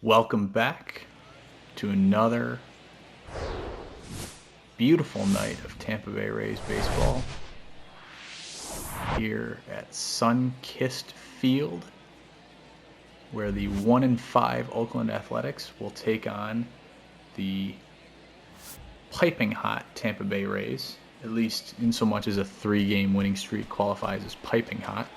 Welcome back to another beautiful night of Tampa Bay Rays baseball here at sun-kissed field, where the 1-5 Oakland Athletics will take on the piping hot Tampa Bay Rays, at least in so much as a 3-game winning streak qualifies as piping hot.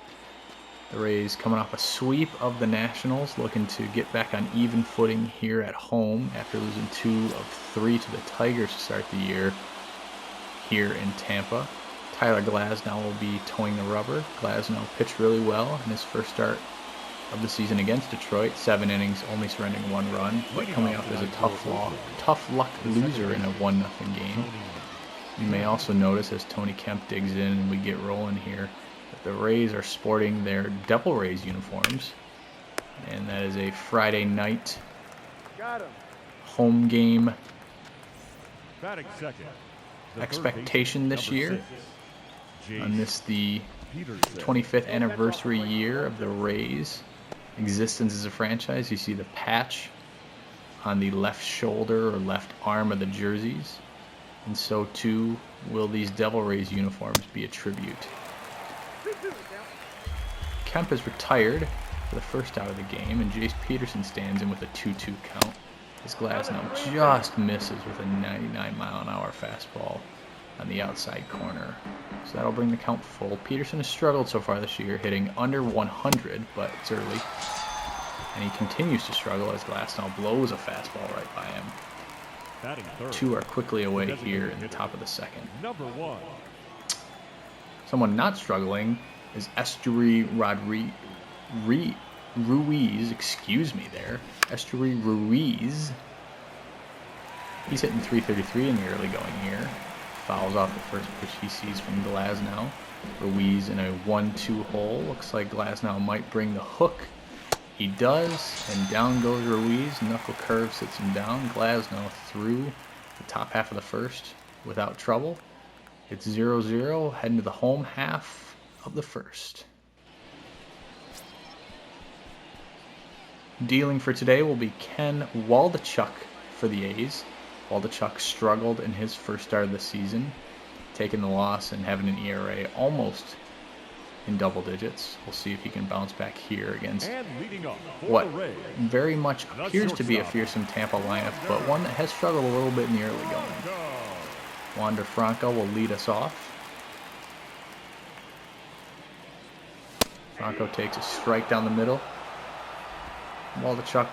The Rays coming off a sweep of the Nationals, looking to get back on even footing here at home after losing 2 of 3 to the Tigers to start the year here in Tampa. Tyler Glasnow will be towing the rubber. Glasnow pitched really well in his first start of the season against Detroit. 7 innings, only surrendering 1 run, but coming off as a tough luck loser in a 1-0 game. You may also notice as Tony Kemp digs in and we get rolling here, the Rays are sporting their Devil Rays uniforms, and that is a Friday night home game expectation this year. On this, the 25th anniversary year of the Rays' existence as a franchise, you see the patch on the left shoulder or left arm of the jerseys, and so too will these Devil Rays uniforms be a tribute. Kemp is retired for the first out of the game, and Jace Peterson stands in with a 2-2 count. As Glasnow just misses with a 99-mile-an-hour fastball on the outside corner. So that'll bring the count full. Peterson has struggled so far this year, hitting under 100, but it's early. And he continues to struggle as Glasnow blows a fastball right by him. 2 are quickly away here in the top of the second. Someone not struggling is Esteury Ruiz, excuse me there. Esteury Ruiz. He's hitting .333 in the early going here. Fouls off the first pitch he sees from Glasnow. Ruiz in a 1-2 hole. Looks like Glasnow might bring the hook. He does, and down goes Ruiz. Knuckle curve sits him down. Glasnow through the top half of the first without trouble. It's 0-0, heading to the home half of the first. Dealing for today will be Ken Waldichuk for the A's. Waldichuk struggled in his first start of the season, taking the loss and having an ERA almost in double digits. We'll see if he can bounce back here against what very much appears to be a fearsome Tampa lineup, but one that has struggled a little bit in the early going. Wander Franco will lead us off. Franco takes a strike down the middle. Waldichuk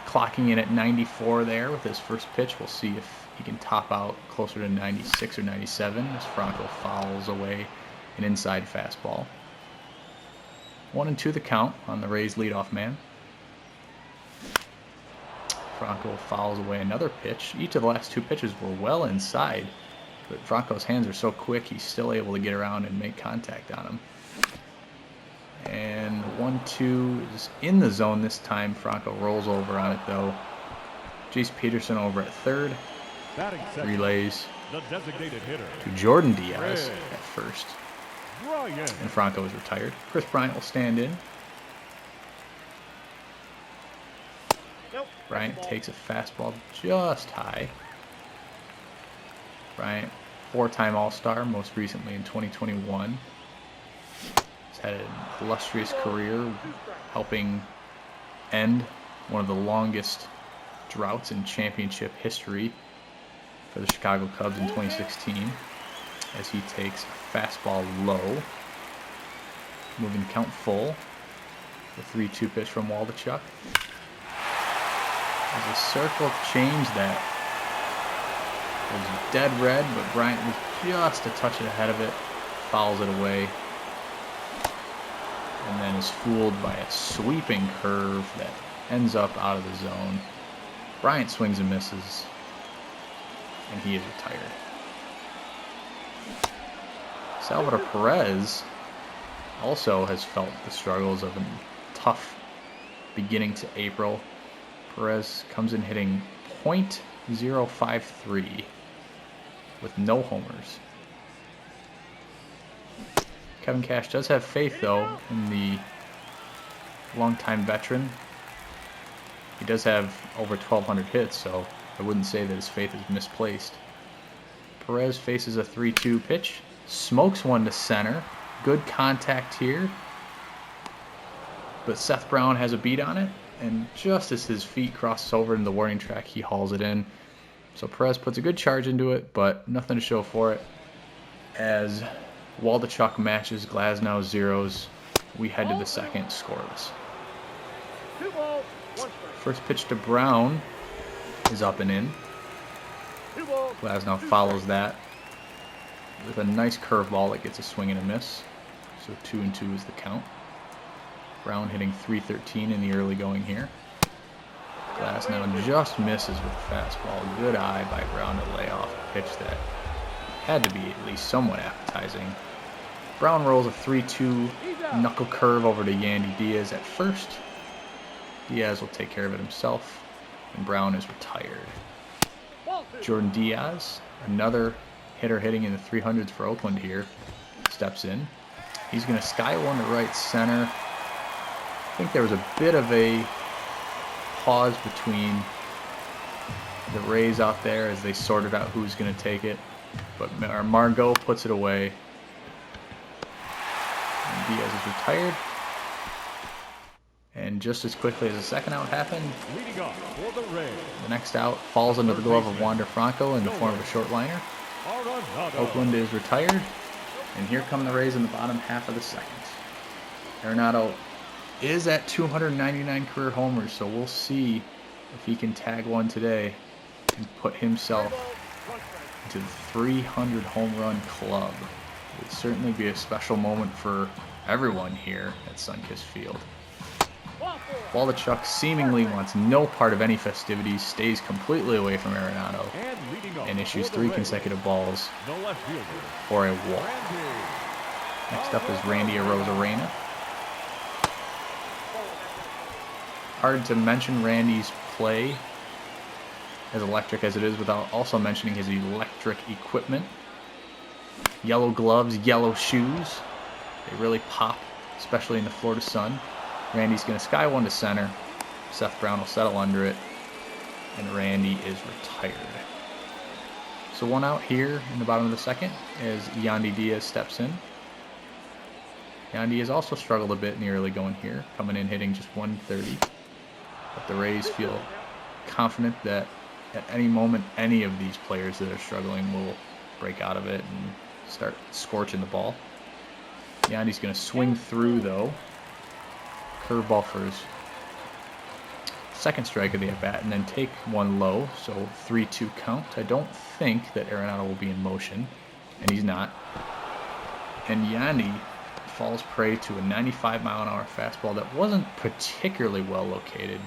clocking in at 94 there with his first pitch. We'll see if he can top out closer to 96 or 97 as Franco fouls away an inside fastball. 1-2 the count on the Rays leadoff man. Franco fouls away another pitch. Each of the last 2 pitches were well inside, but Franco's hands are so quick he's still able to get around and make contact on him. And 1-2 is in the zone this time. Franco rolls over on it though. Jace Peterson over at third. Relays to Jordan Diaz at first. And Franco is retired. Chris Bryant will stand in. Bryant takes a fastball just high. Bryant, 4-time All-Star, most recently in 2021. He's had an illustrious career, helping end one of the longest droughts in championship history for the Chicago Cubs in 2016, as he takes a fastball low. Moving count full. The 3-2 pitch from Waldichuk. There's a circle change that was dead red, but Bryant was just a touch ahead of it, fouls it away, and then is fooled by a sweeping curve that ends up out of the zone. Bryant swings and misses, and he is retired. Salvador Perez also has felt the struggles of a tough beginning to April. Perez comes in hitting .053 with no homers. Kevin Cash does have faith, though, in the longtime veteran He does have over 1,200 hits, so I wouldn't say that his faith is misplaced. Perez faces a 3-2 pitch. Smokes one to center. Good contact here. But Seth Brown has a beat on it. And just as his feet crosses over into the warning track, he hauls it in. So Perez puts a good charge into it, but nothing to show for it. As Waldichuk matches Glasnow zeros, we head to the second scoreless. First pitch to Brown is up and in. Glasnow follows that with a nice curveball that gets a swing and a miss. So 2-2 is the count. Brown hitting .313 in the early going here. Glasnow just misses with the fastball. Good eye by Brown to lay off a pitch that had to be at least somewhat appetizing. Brown rolls a 3-2 knuckle curve over to Yandy Diaz at first. Diaz will take care of it himself, and Brown is retired. Jordan Diaz, another hitter hitting in the 300s for Oakland here, steps in. He's going to sky one to right center. I think there was a bit of a pause between the Rays out there as they sorted out who's going to take it. But Margot puts it away. And Diaz is retired. And just as quickly as the second out happened, the next out falls into the glove of Wander Franco in the form of a short liner. Oakland is retired. And here come the Rays in the bottom half of the second. Arenado is at 299 career homers, so we'll see if he can tag one today and put himself into the 300 home run club. It would certainly be a special moment for everyone here at Sunkist Field. Waldichuk seemingly wants no part of any festivities, stays completely away from Arenado, and issues 3 consecutive balls for a walk. Next up is Randy Arozarena. Hard to mention Randy's play, as electric as it is, without also mentioning his electric equipment. Yellow gloves, yellow shoes. They really pop, especially in the Florida sun. Randy's going to sky one to center. Seth Brown will settle under it. And Randy is retired. So one out here in the bottom of the second as Yandy Diaz steps in. Yandy has also struggled a bit in the early going here, coming in hitting just 130. But the Rays feel confident that at any moment, any of these players that are struggling will break out of it and start scorching the ball. Yandy's going to swing through, though. Curveball for his second strike of the at-bat, and then take one low, so 3-2 count. I don't think that Arenado will be in motion, and he's not. And Yandy falls prey to a 95-mile-an-hour fastball that wasn't particularly well located,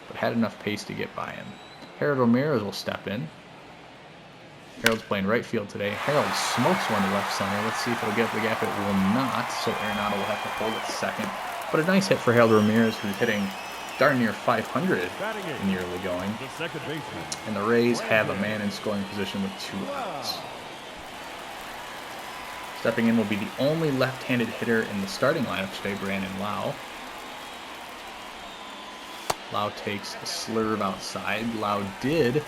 but had enough pace to get by him. Harold Ramirez will step in. Harold's playing right field today. Harold smokes one to left center. Let's see if it'll get the gap. It will not, so Arenado will have to hold it second. But a nice hit for Harold Ramirez, who's hitting darn near 500 in the early going. And the Rays have a man in scoring position with 2 outs. Stepping in will be the only left-handed hitter in the starting lineup today, Brandon Lau. Lau takes a slurve outside. Lau did,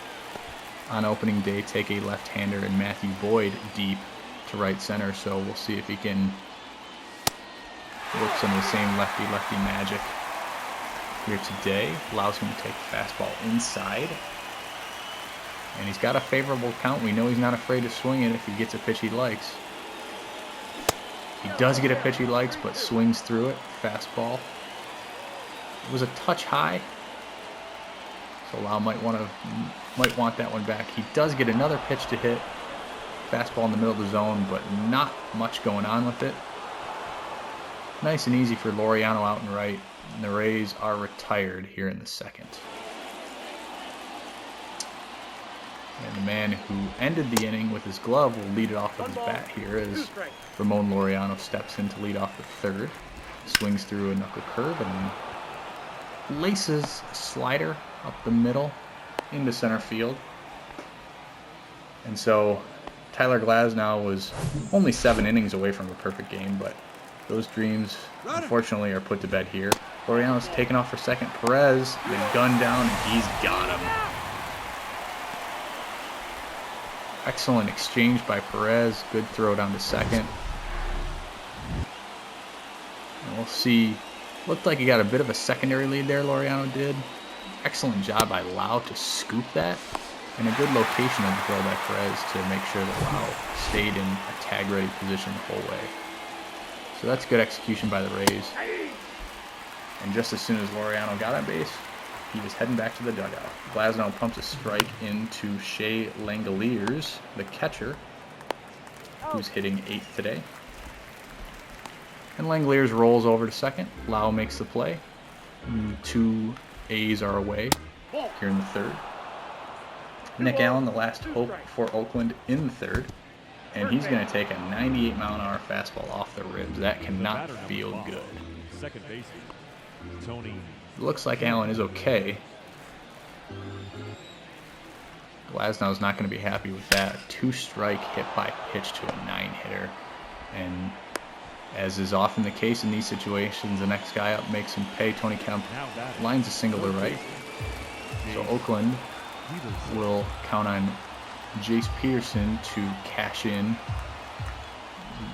on opening day, take a left-hander in Matthew Boyd deep to right center, so we'll see if he can work some of the same lefty-lefty magic here today. Lau's going to take the fastball inside. And he's got a favorable count. We know he's not afraid to swing it if he gets a pitch he likes. He does get a pitch he likes, but swings through it. Fastball. It was a touch high, so Lau might want that one back. He does get another pitch to hit. Fastball in the middle of the zone, but not much going on with it. Nice and easy for Laureano out and right. And the Rays are retired here in the second. And the man who ended the inning with his glove will lead it off with his bat here as Ramon Laureano steps in to lead off the third. Swings through a knuckle curve and laces a slider up the middle into center field. And so Tyler Glasnow was only 7 innings away from a perfect game, but those dreams unfortunately are put to bed here. Laureano's taking off for second. Perez, the gun down, and he's got him. Excellent exchange by Perez. Good throw down to second. And we'll see. Looked like he got a bit of a secondary lead there, Laureano did. Excellent job by Lau to scoop that. And a good location of the throw by Perez to make sure that Lau stayed in a tag-ready position the whole way. So that's good execution by the Rays. And just as soon as Laureano got on base, he was heading back to the dugout. Glasnow pumps a strike into Shea Langoliers, the catcher, who's hitting 8th today. And Langoliers rolls over to second. Lau makes the play. 2 A's are away here in the 3rd. Nick Allen, the last hope for Oakland in the 3rd. And he's going to take a 98-mile-an-hour fastball off the ribs. That cannot feel good. Second baseman, Tony. Looks like Allen is okay. Glasnow's not going to be happy with that. 2-strike hit by pitch to a 9-hitter. And as is often the case in these situations, the next guy up makes him pay. Tony Kemp lines a single to right. So Oakland will count on Jace Peterson to cash in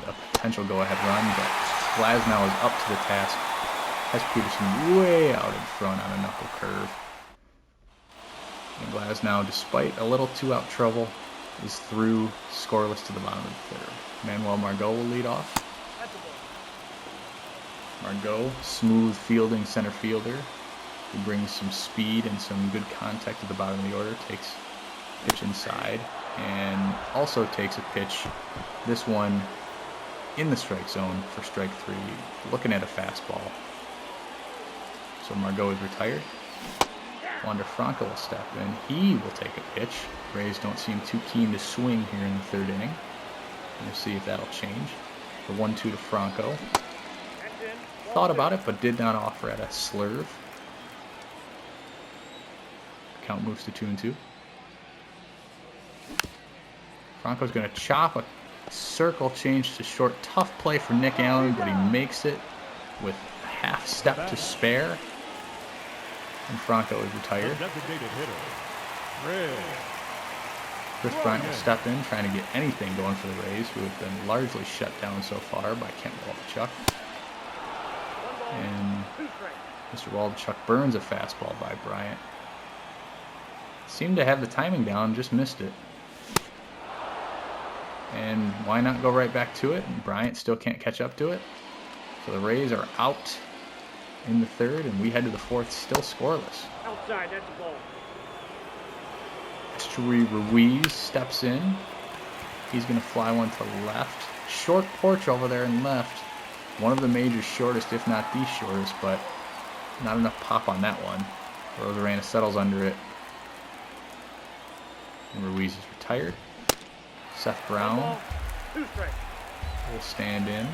a potential go-ahead run, but Glasnow is up to the task. Has Peterson way out in front on a knuckle curve. And Glasnow, despite a little 2-out trouble, is through scoreless to the bottom of the 3rd. Manuel Margot will lead off. Margot, smooth fielding center fielder, who brings some speed and some good contact at the bottom of the order, takes pitch inside, and also takes a pitch, this one in the strike zone for strike 3, looking at a fastball. So Margot is retired. Wander Franco will step in. He will take a pitch. Rays don't seem too keen to swing here in the 3rd inning. We'll see if that'll change. The 1-2 to Franco. Thought about it, but did not offer at a slurve. Count moves to 2-2. Franco's going to chop a circle change to short. Tough play for Nick Allen, but he makes it with a half step to spare. And Franco is retired. Chris Bryant will step in, trying to get anything going for the Rays, who have been largely shut down so far by Kent Waldichuk. And Mr. Waldichuk burns a fastball by Bryant. Seemed to have the timing down, just missed it. And why not go right back to it? And Bryant still can't catch up to it. So the Rays are out in the 3rd, and we head to the 4th, still scoreless. Outside, that's a ball. Estuary Ruiz steps in. He's going to fly one to left. Short porch over there in left. One of the major's shortest, if not the shortest, but not enough pop on that one. Rosarena settles under it. And Ruiz is retired. Seth Brown will stand in.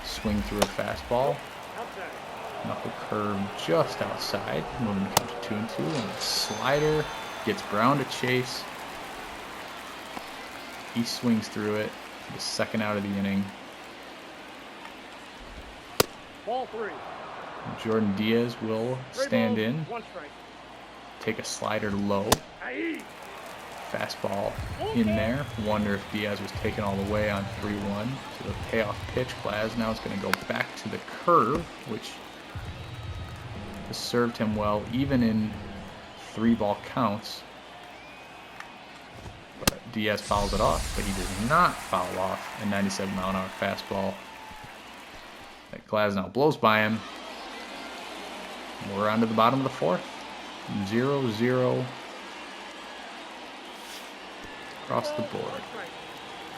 Swing through a fastball. Knuckle curve just outside. Moving to count to 2-2. And a slider gets Brown to chase. He swings through it for the 2nd out of the inning. Ball 3. Jordan Diaz will stand in. Take a slider low. Fastball in there. Wonder if Diaz was taken all the way on 3-1. So the payoff pitch. Glasnow is going to go back to the curve, which has served him well even in 3-ball counts. But Diaz fouls it off, but he does not foul off a 97-mile-an-hour fastball that Glasnow blows by him. We're on to the bottom of the 4th. 0-0 across the board.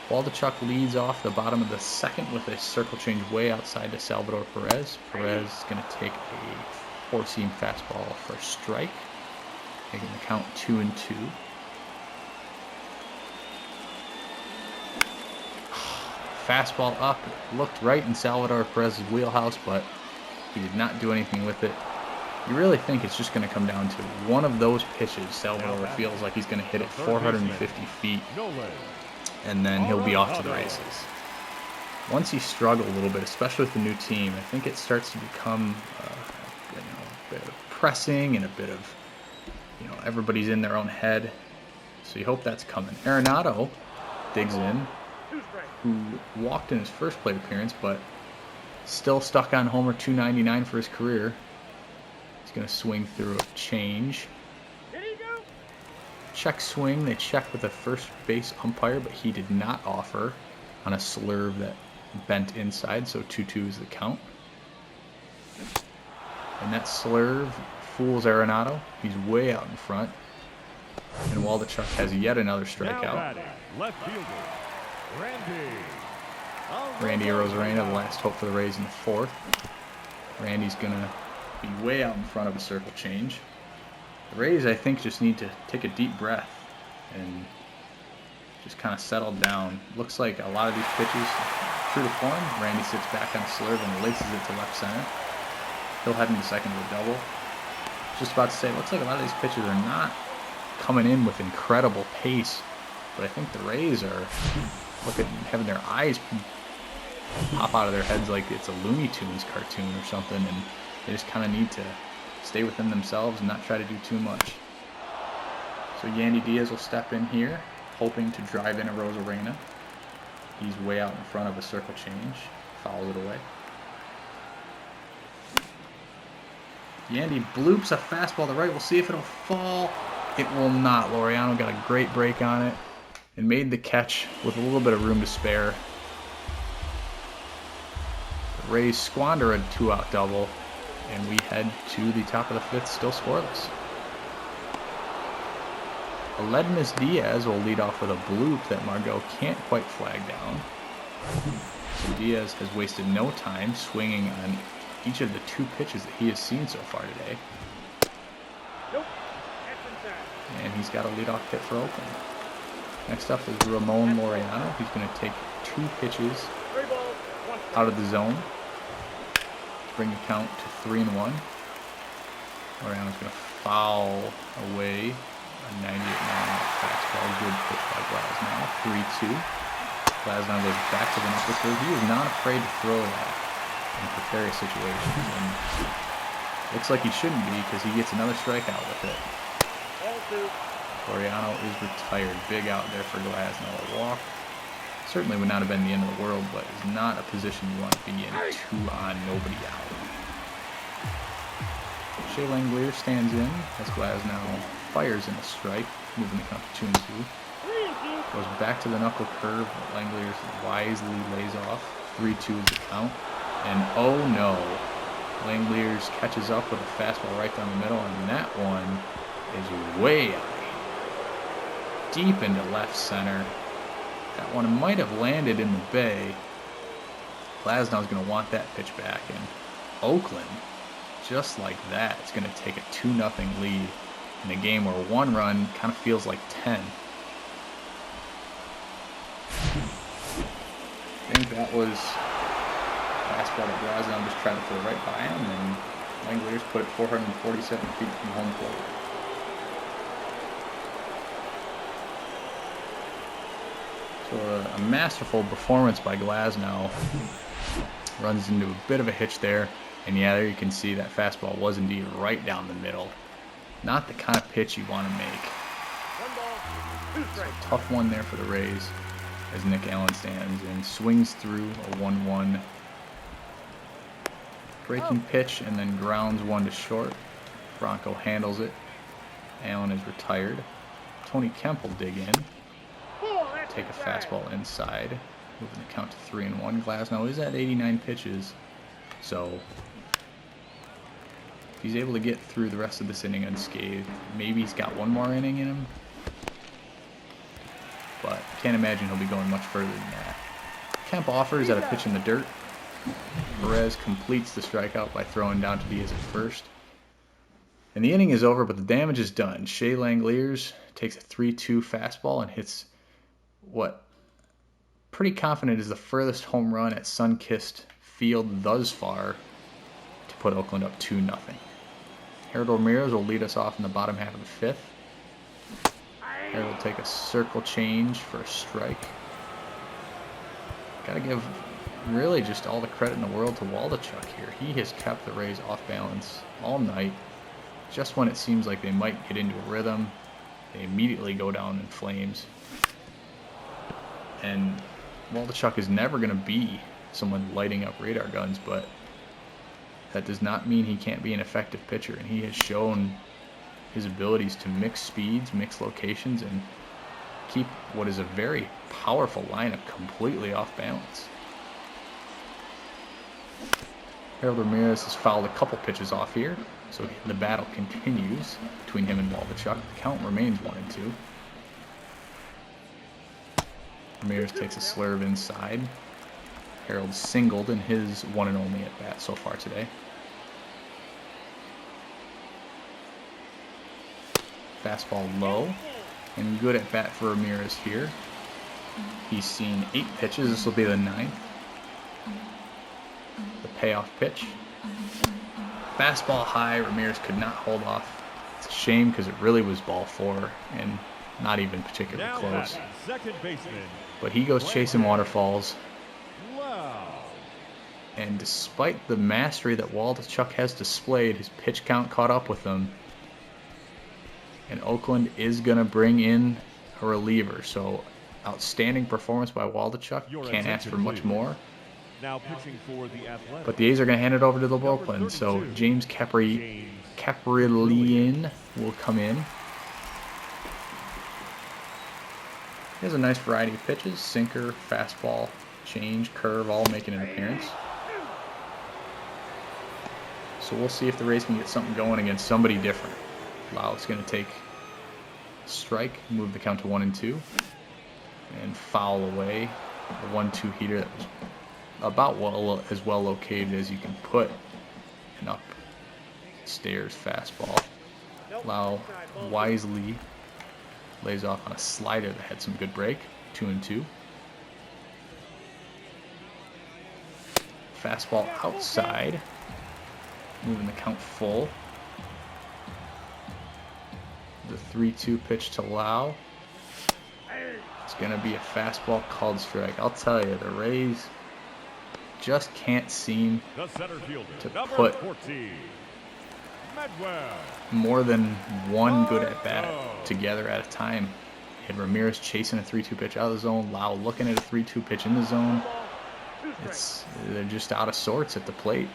Waldichuk leads off the bottom of the 2nd with a circle change way outside to Salvador Perez. Perez is going to take a 4-seam fastball for a strike, making the count 2-2. Fastball up, looked right in Salvador Perez's wheelhouse, but he did not do anything with it. You really think it's just going to come down to one of those pitches. Salvador feels like he's going to hit it 450 feet, and then he'll be off to the races. Once he struggled a little bit, especially with the new team, I think it starts to become bit of pressing and a bit of, everybody's in their own head. So you hope that's coming. Arenado digs in, who walked in his first plate appearance, but still stuck on homer 299 for his career. He's going to swing through a change. Check swing. They checked with the first base umpire, but he did not offer on a slurve that bent inside, so 2-2 is the count. And that slurve fools Arenado. He's way out in front. And Waldichuk has yet another strikeout. Left fielder, Randy Arozarena, the last hope for the Rays in the fourth. Randy's going to be way out in front of a circle change. The Rays, I think, just need to take a deep breath and just kind of settle down. Looks like a lot of these pitches, true to form, Randy sits back on a slurve and laces it to left center. He'll head into second with a double. Just about to say, it looks like a lot of these pitches are not coming in with incredible pace, but I think the Rays are having their eyes pop out of their heads like it's a Looney Tunes cartoon or something, and they just kind of need to stay within themselves and not try to do too much. So Yandy Diaz will step in here, hoping to drive in a Arozarena. He's way out in front of a circle change, fouls it away. Yandy bloops a fastball to right. We'll see if it'll fall. It will not. Laureano got a great break on it and made the catch with a little bit of room to spare. The Rays squander a 2-out double, and we head to the top of the fifth, still scoreless. Aledmus Diaz will lead off with a bloop that Margot can't quite flag down. So Diaz has wasted no time swinging on each of the 2 pitches that he has seen so far today. And he's got a leadoff hit for Oakland. Next up is Ramon Laureano. He's going to take 2 pitches out of the zone to bring the count to 3-1. Laureano's going to foul away a 98-mile fastball. Good pitch by Glasnow. 3-2. Glasnow goes back to the knuckle curve. He is not afraid to throw that in precarious situations, and looks like he shouldn't be because he gets another strikeout with it. Laureano is retired. Big out there for Glasnow. A walk certainly would not have been the end of the world, but is not a position you want to be in. 2 on, nobody out. Shea Langeliers stands in as Glasnow fires in a strike, moving the count to 2-2. Goes back to the knuckle curve. Langeliers wisely lays off. 3-2 is the count. And oh no, Langeliers catches up with a fastball right down the middle, and that one is way out, deep into left center. That one might have landed in the bay. Glasnow's going to want that pitch back, and Oakland, just like that, is going to take a 2-0 lead in a game where 1 run kind of feels like 10. I think that was fastball that Glasnow just tried to throw right by him, and Langeliers put it 447 feet from home plate. So a masterful performance by Glasnow. Runs into a bit of a hitch there, and yeah, there you can see that fastball was indeed right down the middle. Not the kind of pitch you want to make. So a tough one there for the Rays as Nick Allen stands and swings through a 1-1 breaking pitch and then grounds one to short. Bronco handles it. Allen is retired. Tony Kemp will dig in. Take a fastball inside, moving the count to 3-1. Glasnow is at 89 pitches, so if he's able to get through the rest of this inning unscathed, maybe he's got one more inning in him, but can't imagine he'll be going much further than that. Kemp offers at a pitch in the dirt. Perez completes the strikeout by throwing down to Diaz at first. And the inning is over, but the damage is done. Shea Langeliers takes a 3-2 fastball and hits what pretty confident is the furthest home run at sun-kissed field thus far to put Oakland up 2-0. Harold Ramirez will lead us off in the bottom half of the fifth. Harold will take a circle change for a strike. Gotta give really just all the credit in the world to Waldachuk here. He has kept the Rays off balance all night. Just when it seems like they might get into a rhythm, they immediately go down in flames. And Waldachuk is never going to be someone lighting up radar guns, but that does not mean he can't be an effective pitcher. And he has shown his abilities to mix speeds, mix locations, and keep what is a very powerful lineup completely off balance. Harold Ramirez has fouled a couple pitches off here, so the battle continues between him and Waldachuk. The count remains 1-2. Ramirez takes a slurve inside. Harold singled in his one and only at bat so far today. Fastball low, and good at bat for Ramirez here. He's seen 8 pitches. This will be the 9th. The payoff pitch. Fastball high. Ramirez could not hold off. It's a shame because it really was ball 4 and not even particularly close. Second baseman. But he goes chasing waterfalls. Wow. And despite the mastery that Waldachuk has displayed, his pitch count caught up with him. And Oakland is going to bring in a reliever. So outstanding performance by Waldachuk. Can't ask for much more. Now pitching for the Athletics. But the A's are going to hand it over to the bullpen. So James Caprillion will come in. He has a nice variety of pitches. Sinker, fastball, change, curve, all making an appearance. So we'll see if the Rays can get something going against somebody different. Lau's going to take a strike, move the count to 1-2, and foul away a 1-2 heater that was about as well located as you can put an upstairs fastball. Lau wisely lays off on a slider that had some good break. 2-2. Fastball outside, moving the count full. The 3-2 pitch to Lau. It's going to be a fastball called strike. I'll tell you, the Rays just can't seem to put more than one good at-bat together at a time. You had Ramirez chasing a 3-2 pitch out of the zone. Lau looking at a 3-2 pitch in the zone. They're just out of sorts at the plate.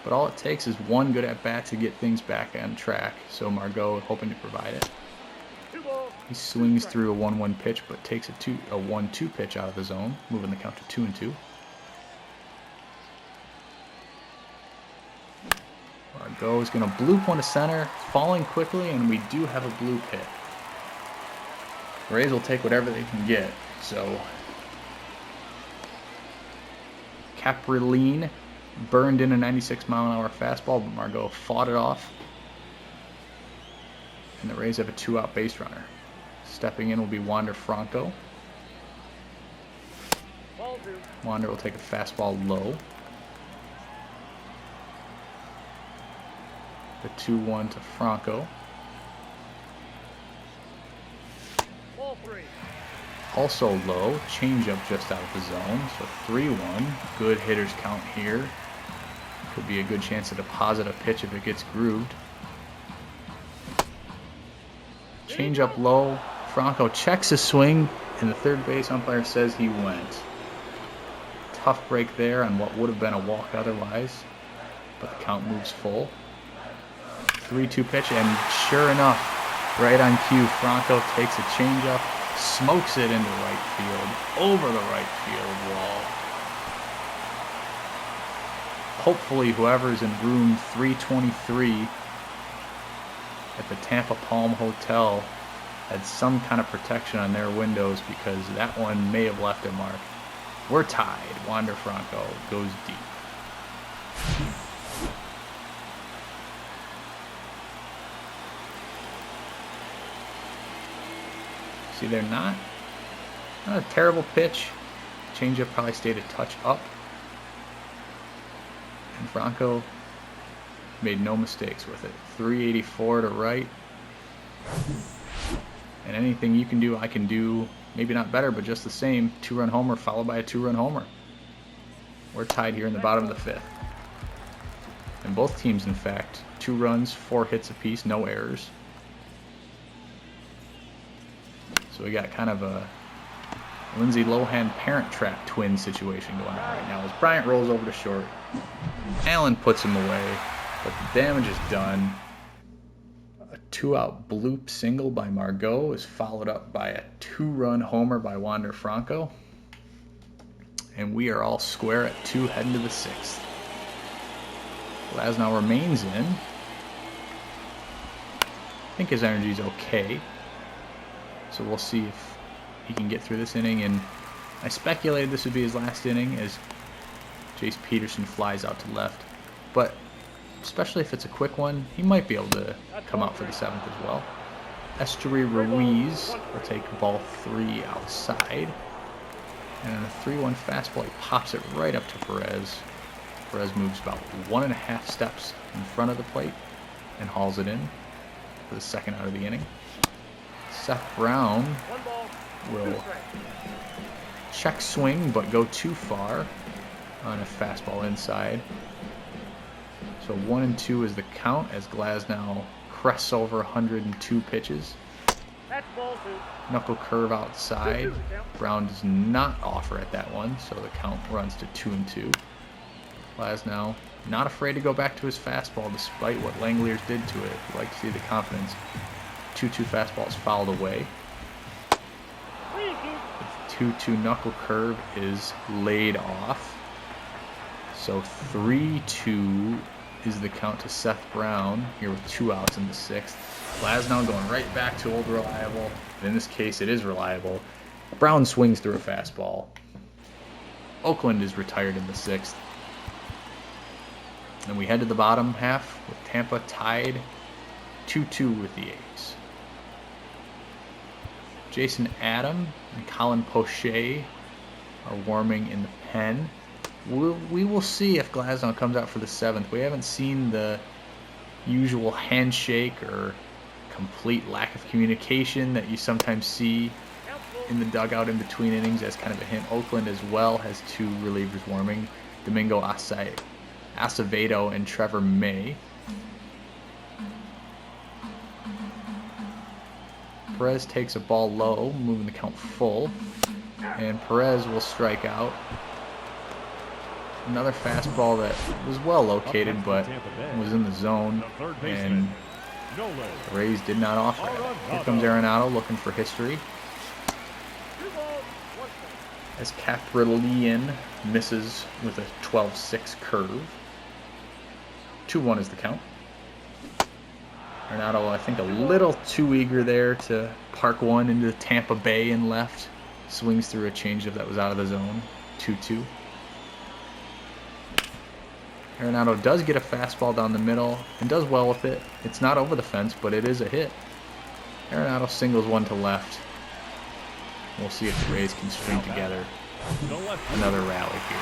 But all it takes is one good at-bat to get things back on track. So Margot hoping to provide it. He swings through a 1-1 pitch, but takes a 1-2 pitch out of the zone, moving the count to 2-2. Margot is going to bloop one to center, falling quickly, and we do have a bloop hit. Rays will take whatever they can get. So Caprillion burned in a 96-mile-an-hour fastball, but Margot fought it off. And the Rays have a 2-out base runner. Stepping in will be Wander Franco. Wander will take a fastball low. The 2-1 to Franco. Also low, changeup just out of the zone, so 3-1. Good hitters count here. Could be a good chance to deposit a pitch if it gets grooved. Changeup low. Franco checks his swing, and the third base umpire says he went. Tough break there on what would have been a walk otherwise, but the count moves full. 3-2 pitch, and sure enough, right on cue, Franco takes a changeup, smokes it into right field, over the right field wall. Hopefully whoever's in room 323 at the Tampa Palm Hotel had some kind of protection on their windows, because that one may have left a mark. We're tied. Wander Franco goes deep. See, they're not a terrible pitch. Changeup probably stayed a touch up. And Franco made no mistakes with it. 384 to right. And anything you can do, I can do. Maybe not better, but just the same. 2-run homer followed by a 2-run homer. We're tied here in the bottom of the 5th. And both teams, in fact, 2 runs, 4 hits apiece, no errors. So we got kind of a Lindsay Lohan Parent Trap twin situation going on right now as Bryant rolls over to short. Allen puts him away, but the damage is done. A 2-out bloop single by Margot is followed up by a 2-run homer by Wander Franco. And we are all square at 2 heading to the 6th. Glasnow remains in. I think his energy is okay. So we'll see if he can get through this inning. And I speculated this would be his last inning as Jace Peterson flies out to left. But especially if it's a quick one, he might be able to come out for the 7th as well. Estuary Ruiz will take ball 3 outside. And on a 3-1 fastball, he pops it right up to Perez. Perez moves about 1.5 steps in front of the plate and hauls it in for the 2nd out of the inning. Seth Brown will check swing but go too far on a fastball inside. So 1-2 is the count as Glasnow crests over 102 pitches. Knuckle curve outside. Brown does not offer at that one, so the count runs to 2-2. Glasnow not afraid to go back to his fastball despite what Langeliers did to it. You like to see the confidence. 2-2 fastball is fouled away. The 2-2 knuckle curve is laid off. So 3-2 is the count to Seth Brown here with 2 outs in the 6th. Glasnow going right back to old reliable. In this case, it is reliable. Brown swings through a fastball. Oakland is retired in the 6th. And we head to the bottom half with Tampa tied 2-2 with the A's. Jason Adam and Colin Poche are warming in the pen. We will see if Glasnow comes out for the 7th. We haven't seen the usual handshake or complete lack of communication that you sometimes see in the dugout in between innings as kind of a hint. Oakland as well has 2 relievers warming, Domingo Acevedo and Trevor May. Perez takes a ball low, moving the count full, and Perez will strike out. Another fastball that was well located but was in the zone, and the Rays did not offer it. Here comes Arenado looking for history as Caprillion misses with a 12-6 curve. 2-1 is the count. Arenado, I think, a little too eager there to park one into Tampa Bay and left. Swings through a changeup that was out of the zone. 2-2. Arenado does get a fastball down the middle and does well with it. It's not over the fence, but it is a hit. Arenado singles one to left. We'll see if the Rays can string together another rally here.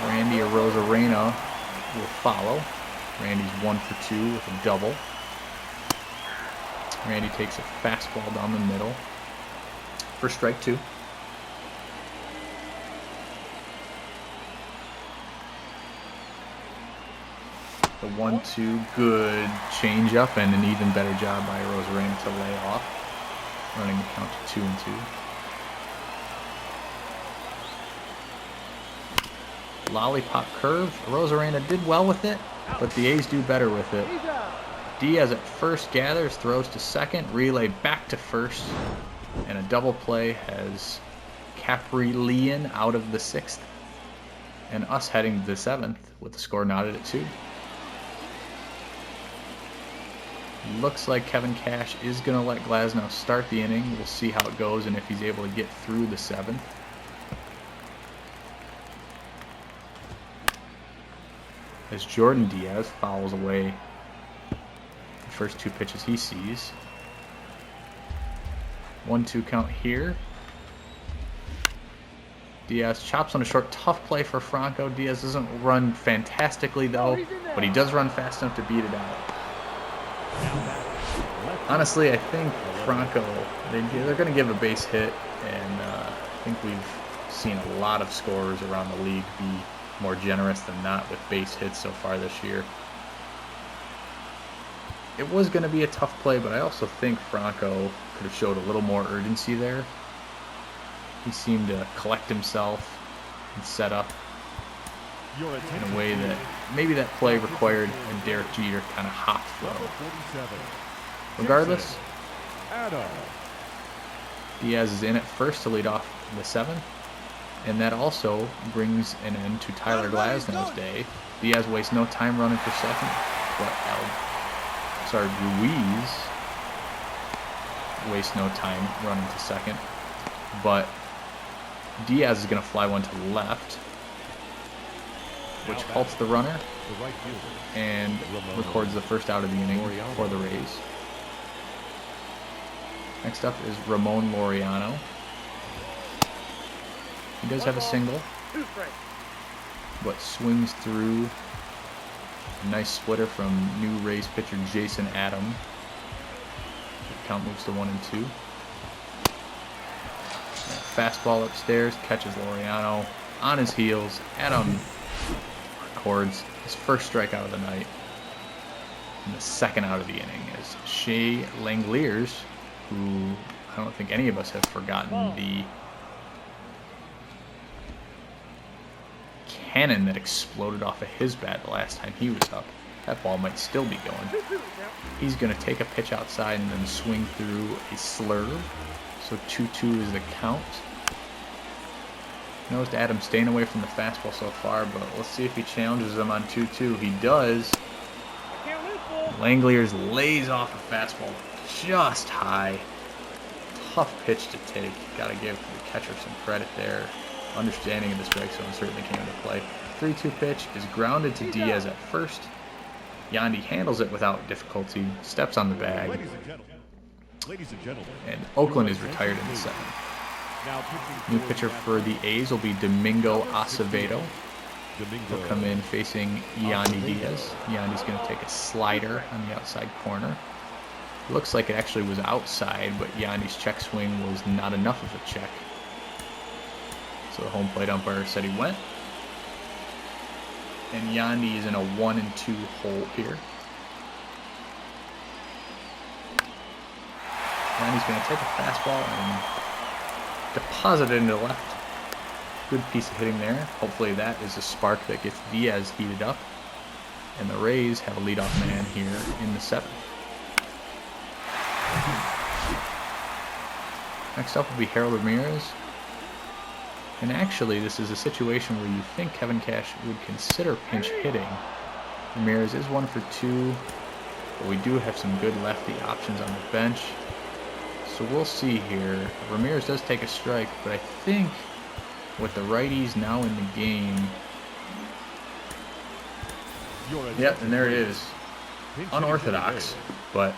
Randy Arozarena will follow. Randy's 1 for 2 with a double. Randy takes a fastball down the middle for strike 2. The 1-2, good changeup, and an even better job by Arozarena to lay off, running the count to 2-2. Lollipop curve. Arozarena did well with it, but the A's do better with it. Diaz at first gathers, throws to second, relay back to first, and a double play has Caprillion out of the 6th, and us heading to the 7th with the score knotted at 2. Looks like Kevin Cash is going to let Glasnow start the inning. We'll see how it goes and if he's able to get through the 7th. As Jordan Diaz fouls away the first 2 pitches he sees. 1-2 count here. Diaz chops on a short, tough play for Franco. Diaz doesn't run fantastically though, but he does run fast enough to beat it out. Honestly, I think Franco, they're going to give a base hit, and I think we've seen a lot of scorers around the league be more generous than not with base hits so far this year. It was going to be a tough play, but I also think Franco could have showed a little more urgency there. He seemed to collect himself and set up in a way that maybe that play required a Derek Jeter kind of hop throw. Regardless, Diaz is in at first to lead off the 7th, and that also brings an end to Tyler Glasnow's day. Diaz wastes no time running for second, but Ruiz wastes no time running to second, but Diaz is going to fly one to the left, which halts the runner and records the first out of the inning for the Rays. Next up is Ramon Laureano. He does have a single, but swings through a nice splitter from new Rays pitcher Jason Adam. The count moves to 1-2. Fastball upstairs, catches Laureano on his heels. Adam records his first strikeout of the night. And the second out of the inning is Shea Langeliers, who I don't think any of us have forgotten the cannon that exploded off of his bat the last time he was up. That ball might still be going. He's going to take a pitch outside and then swing through a slurve. So 2-2 is the count. Noticed Adam staying away from the fastball so far, but let's see if he challenges him on 2-2. He does. Langeliers lays off a fastball just high. Tough pitch to take. Got to give the catcher some credit there. Understanding of the strike zone certainly came into play. 3-2 pitch is grounded to Diaz at first. Yandy handles it without difficulty, steps on the bag, and Oakland is retired in the 7th. New pitcher for the A's will be Domingo Acevedo. He'll come in facing Yandy Diaz. Yandy's going to take a slider on the outside corner. It looks like it actually was outside, but Yandy's check swing was not enough of a check. So the home plate umpire said he went. And Yandy is in a 1-2 hole here. Yandy's going to take a fastball and deposit it into the left. Good piece of hitting there. Hopefully that is a spark that gets Diaz heated up. And the Rays have a leadoff man here in the 7th. Next up will be Harold Ramirez. And actually, this is a situation where you think Kevin Cash would consider pinch hitting. Ramirez is 1 for 2, but we do have some good lefty options on the bench. So we'll see here. Ramirez does take a strike, but I think with the righties now in the game... Yep, and there it is. Unorthodox, but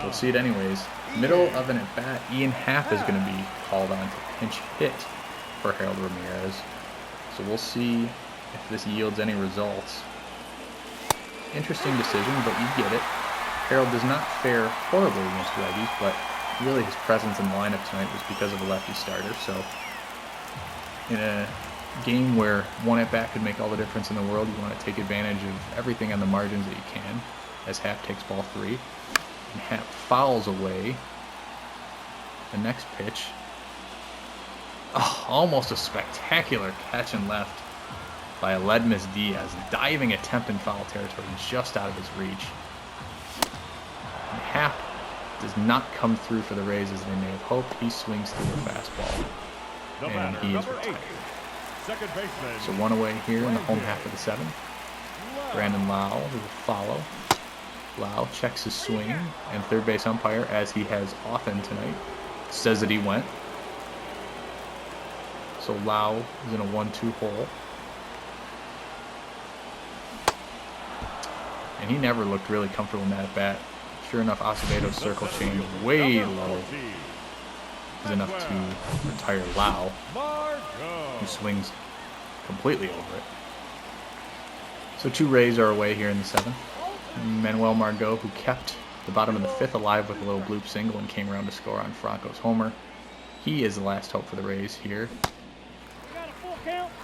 we'll see it anyways. Middle of an at-bat, Ian Happ is going to be called on to pinch hit for Harold Ramirez. So we'll see if this yields any results. Interesting decision, but you get it. Harold does not fare horribly against righties, but really his presence in the lineup tonight was because of a lefty starter. So in a game where one at-bat could make all the difference in the world, you want to take advantage of everything on the margins that you can, as Happ takes ball 3. And Happ fouls away the next pitch. Oh, almost a spectacular catch and left by Aledmus Diaz. Diving attempt in foul territory just out of his reach. And Happ does not come through for the Rays as they may have hoped. He swings through a fastball. And he is retired. So 1 away here in the home half of the 7th. Brandon Lau will follow. Lau checks his swing, and third base umpire, as he has often tonight, says that he went. So Lau is in a 1-2 hole. And he never looked really comfortable in that at bat. Sure enough, Acevedo's circle change way low is enough to retire Lau, who swings completely over it. So 2 Rays are away here in the 7th. Manuel Margot, who kept the bottom of the 5th alive with a little bloop single and came around to score on Franco's homer. He is the last hope for the Rays here.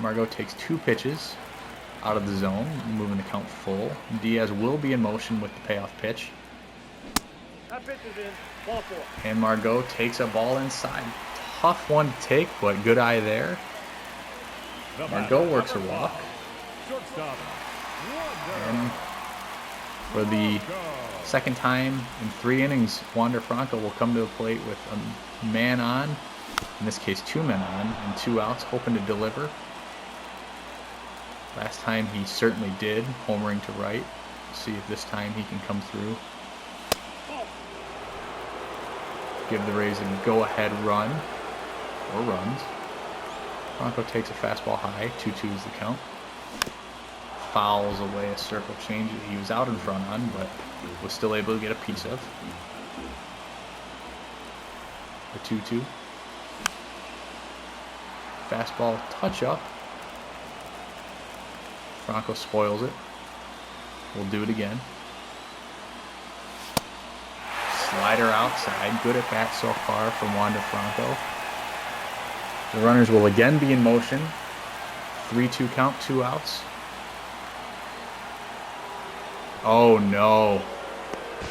Margot takes 2 pitches out of the zone, moving the count full. Diaz will be in motion with the payoff pitch. That pitch is in. Ball 4. And Margot takes a ball inside. Tough one to take, but good eye there. Margot works a walk. Shortstop. And for the second time in 3 innings, Wander Franco will come to the plate with a man on, in this case 2 men on, and 2 outs, hoping to deliver. Last time he certainly did, homering to right. See if this time he can come through. Give the Rays a go-ahead run, or runs. Franco takes a fastball high, 2-2 is the count. Fouls away a circle change that he was out in front on, but was still able to get a piece of. A 2-2. Fastball touch up. Franco spoils it. We'll do it again. Slider outside. Good at bat so far from Wander Franco. The runners will again be in motion. 3-2 count, 2 outs. Oh no.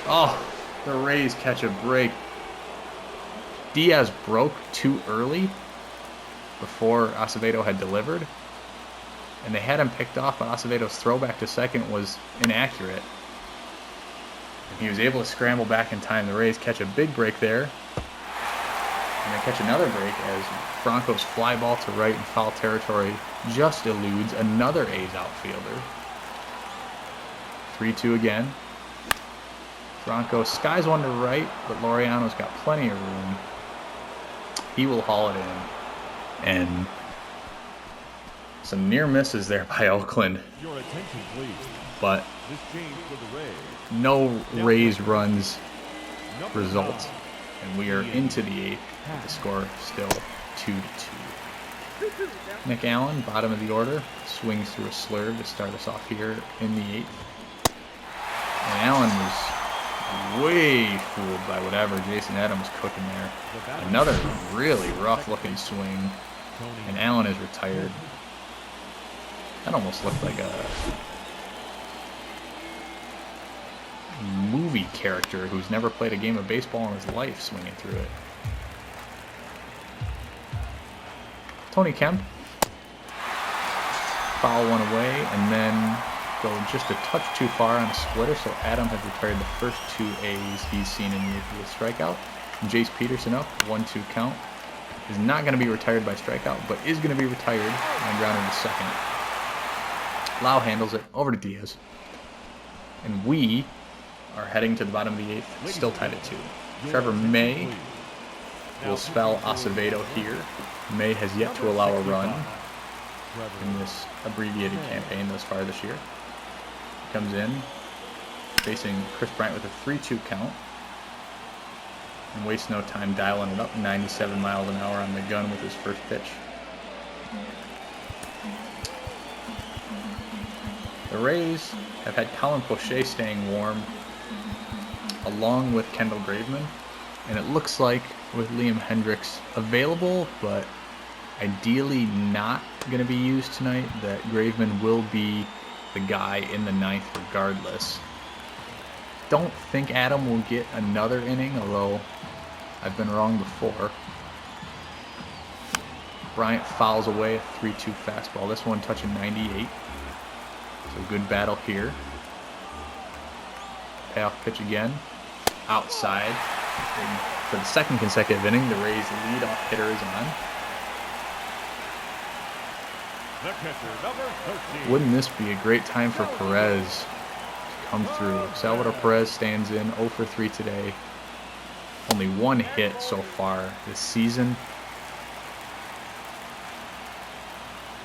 Oh, the Rays catch a break. Diaz broke too early before Acevedo had delivered. And they had him picked off, but Acevedo's throwback to second was inaccurate. And he was able to scramble back in time. The Rays catch a big break there. And they catch another break as Franco's fly ball to right in foul territory just eludes another A's outfielder. 3-2 again. Franco skies one to right, but Laureano's got plenty of room. He will haul it in. And some near misses there by Oakland. Your attention, please. But This change for the Rays. no Rays runs result. And we are into the 8th with the score still 2-2. Nick Allen, bottom of the order, swings through a slurve to start us off here in the 8th. And Allen was way fooled by whatever Jason Adams cooking there. Another really rough-looking swing, and Allen is retired. That almost looked like a movie character who's never played a game of baseball in his life swinging through it. Tony Kemp, foul one away, and then go just a touch too far on a splitter, so Adam has retired the first 2 A's he's seen in years with a strikeout. And Jace Peterson up, 1-2 count. Is not going to be retired by strikeout, but is going to be retired on grounding to second. Lau handles it over to Diaz. And we are heading to the bottom of the 8th, still tied at 2. Trevor May will spell Acevedo here. May has yet to allow a run in this abbreviated campaign thus far this year. Comes in, facing Chris Bryant with a 3-2 count. And wastes no time dialing it up, 97 miles an hour on the gun with his first pitch. The Rays have had Colin Poche staying warm, along with Kendall Graveman. And it looks like with Liam Hendricks available, but ideally not going to be used tonight, that Graveman will be the guy in the 9th regardless. Don't think Adam will get another inning, although I've been wrong before. Bryant fouls away a 3-2 fastball. This one touching 98. So good battle here. Payoff pitch again. Outside. And for the second consecutive inning, the Rays' leadoff hitter is on. The catcher, number 13. Wouldn't this be a great time for Perez to come through? Salvador Perez stands in 0 for 3 today. Only 1 hit so far this season.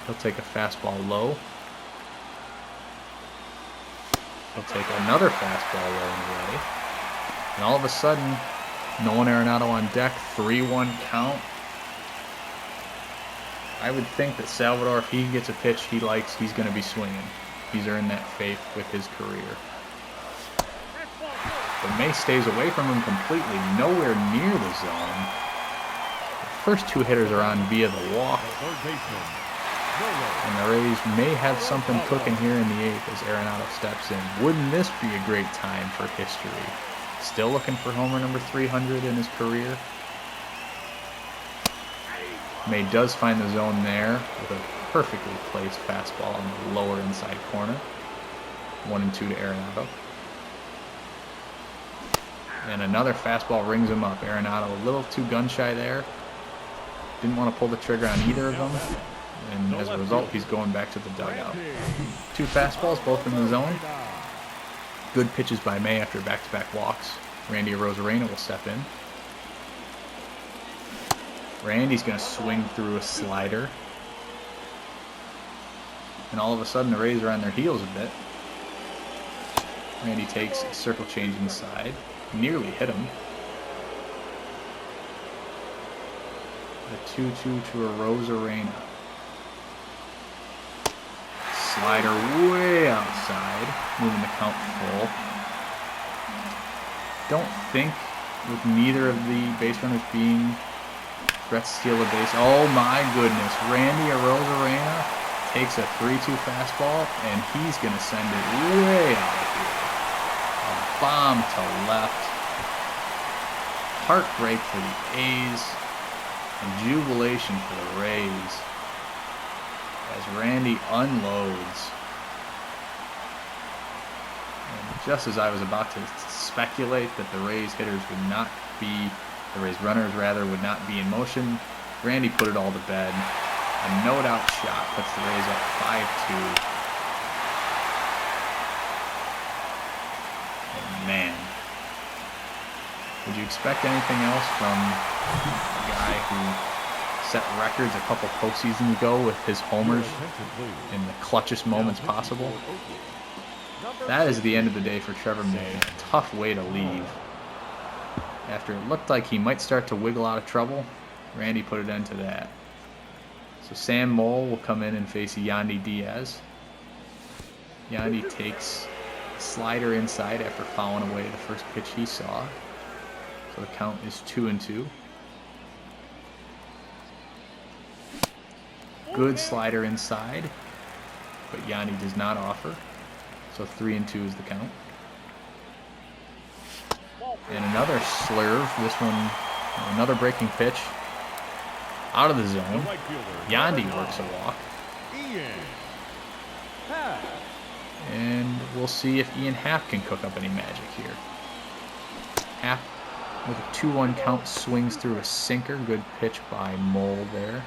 He'll take a fastball low. He'll take another fastball low and away. And all of a sudden, Nolan Arenado on deck, 3-1 count. I would think that Salvador, if he gets a pitch he likes, he's going to be swinging. He's earned that faith with his career. But May stays away from him completely, nowhere near the zone. The first 2 hitters are on via the walk. Third baseman. And the Rays may have something cooking here in the 8th as Arenado steps in. Wouldn't this be a great time for history? Still looking for homer number 300 in his career. May does find the zone there with a perfectly placed fastball in the lower inside corner. 1-2 to Arenado. And another fastball rings him up. Arenado a little too gun shy there. Didn't want to pull the trigger on either of them. And as a result, he's going back to the dugout. 2 fastballs, both in the zone. Good pitches by May after back-to-back walks. Randy Arozarena will step in. Randy's going to swing through a slider. And all of a sudden, the Rays are on their heels a bit. Randy takes a circle change inside. Nearly hit him. A 2-2 to Arozarena. Slider way outside, moving the count full. Don't think with neither of the base runners being threats to steal a base. Oh my goodness, Randy Arozarena takes a 3-2 fastball and he's going to send it way out of here. A bomb to left. Heartbreak for the A's and jubilation for the Rays as Randy unloads. And just as I was about to speculate that the Rays hitters would not be, the Rays runners rather, would not be in motion, Randy put it all to bed. A no-doubt shot puts the Rays up 5-2. And man, would you expect anything else from a guy who set records a couple postseasons ago with his homers in the clutchest moments possible? That is the end of the day for Trevor May. A tough way to leave. After it looked like he might start to wiggle out of trouble, Randy put an end to that. So Sam Moll will come in and face Yandy Diaz. Yandy takes a slider inside after fouling away the first pitch he saw. So the count is 2-2. Good slider inside, but Yandy does not offer. So 3-2 is the count. And another slurve. This one, another breaking pitch. Out of the zone. Yandy works a walk. And we'll see if Ian Happ can cook up any magic here. Happ with a 2-1 count swings through a sinker. Good pitch by Moll there.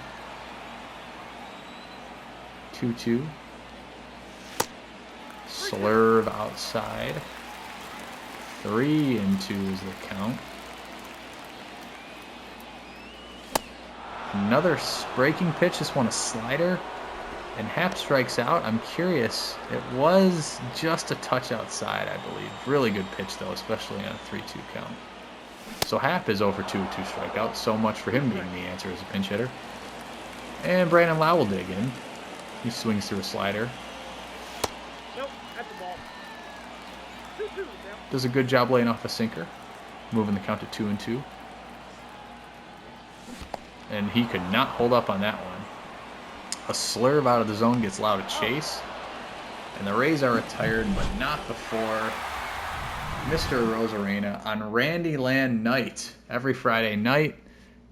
2-2. Slurve outside. 3-2 is the count. Another breaking pitch. This one a slider. And Happ strikes out. I'm curious. It was just a touch outside, I believe. Really good pitch, though, especially on a 3-2 count. So Happ is over 2-2 strikeouts. So much for him being the answer as a pinch hitter. And Brandon Lau will dig in. He swings through a slider. Nope, that's the ball. 2-2 now. Does a good job laying off a sinker. Moving the count to 2-2. And he could not hold up on that one. A slurve out of the zone gets Lau to chase. And the Rays are retired, but not before Mr. Arozarena on Randy Land night. Every Friday night,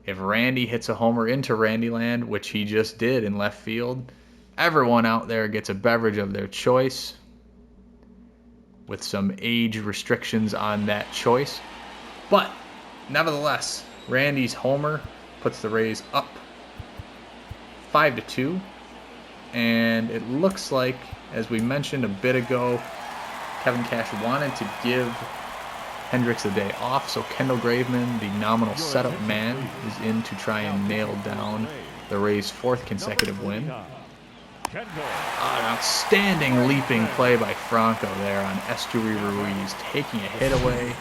if Randy hits a homer into Randy Land, which he just did in left field, everyone out there gets a beverage of their choice with some age restrictions on that choice. But nevertheless, Randy's homer puts the Rays up 5-2. And it looks like, as we mentioned a bit ago, Kevin Cash wanted to give Hendricks a day off, so Kendall Graveman, the nominal setup man, is in to try and nail down the Rays' 4th consecutive win. An outstanding leaping play by Franco there on Esteury Ruiz, taking a hit away.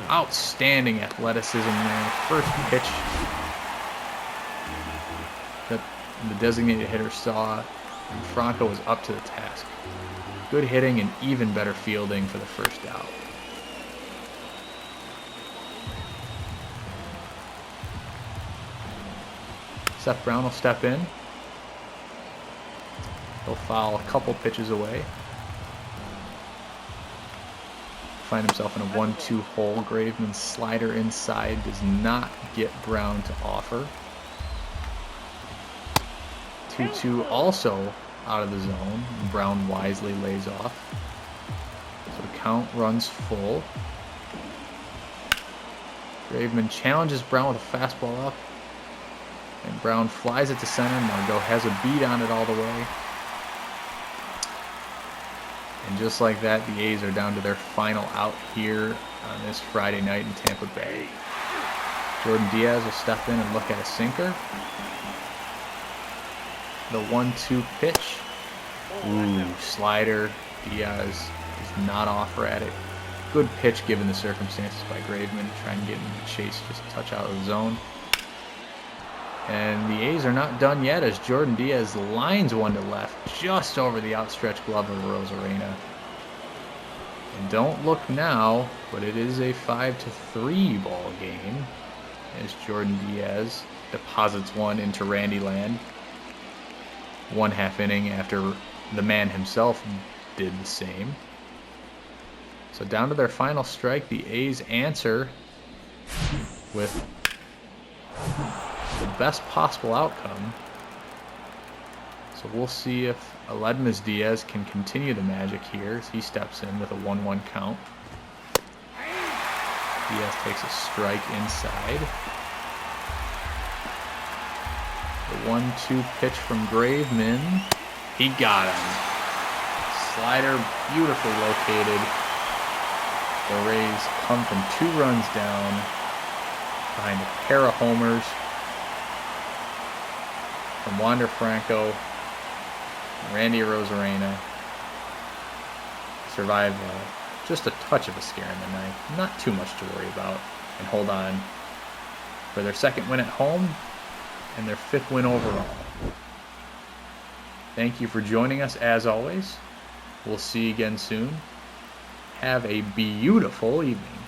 Outstanding athleticism there. First pitch that the designated hitter saw, and Franco was up to the task. Good hitting and even better fielding for the first out. Seth Brown will step in. He'll foul a couple pitches away. Find himself in a 1-2 hole. Graveman's slider inside does not get Brown to offer. 2-2 also out of the zone. Brown wisely lays off. So the count runs full. Graveman challenges Brown with a fastball up. And Brown flies it to center. Margot has a beat on it all the way. And just like that, the A's are down to their final out here on this Friday night in Tampa Bay. Jordan Diaz will step in and look at a sinker. The 1-2 pitch. Ooh, slider. Diaz does not offer at it. Good pitch given the circumstances by Graveman. Trying to get him to chase just a touch out of the zone. And the A's are not done yet as Jordan Diaz lines one to left just over the outstretched glove of Rosarena. And don't look now, but it is a 5-3 ball game as Jordan Diaz deposits one into Randy Land. 1/2 inning after the man himself did the same. So down to their final strike, the A's answer with the best possible outcome. So we'll see if Aledmys Diaz can continue the magic here as he steps in with a 1-1 count. Diaz takes a strike inside. The 1-2 pitch from Graveman. He got him. Slider beautifully located. The Rays come from 2 runs down behind a pair of homers from Wander Franco, Randy Rosarena. Survive just a touch of a scare in the ninth. Not too much to worry about. And hold on for their 2nd win at home and their 5th win overall. Thank you for joining us as always. We'll see you again soon. Have a beautiful evening.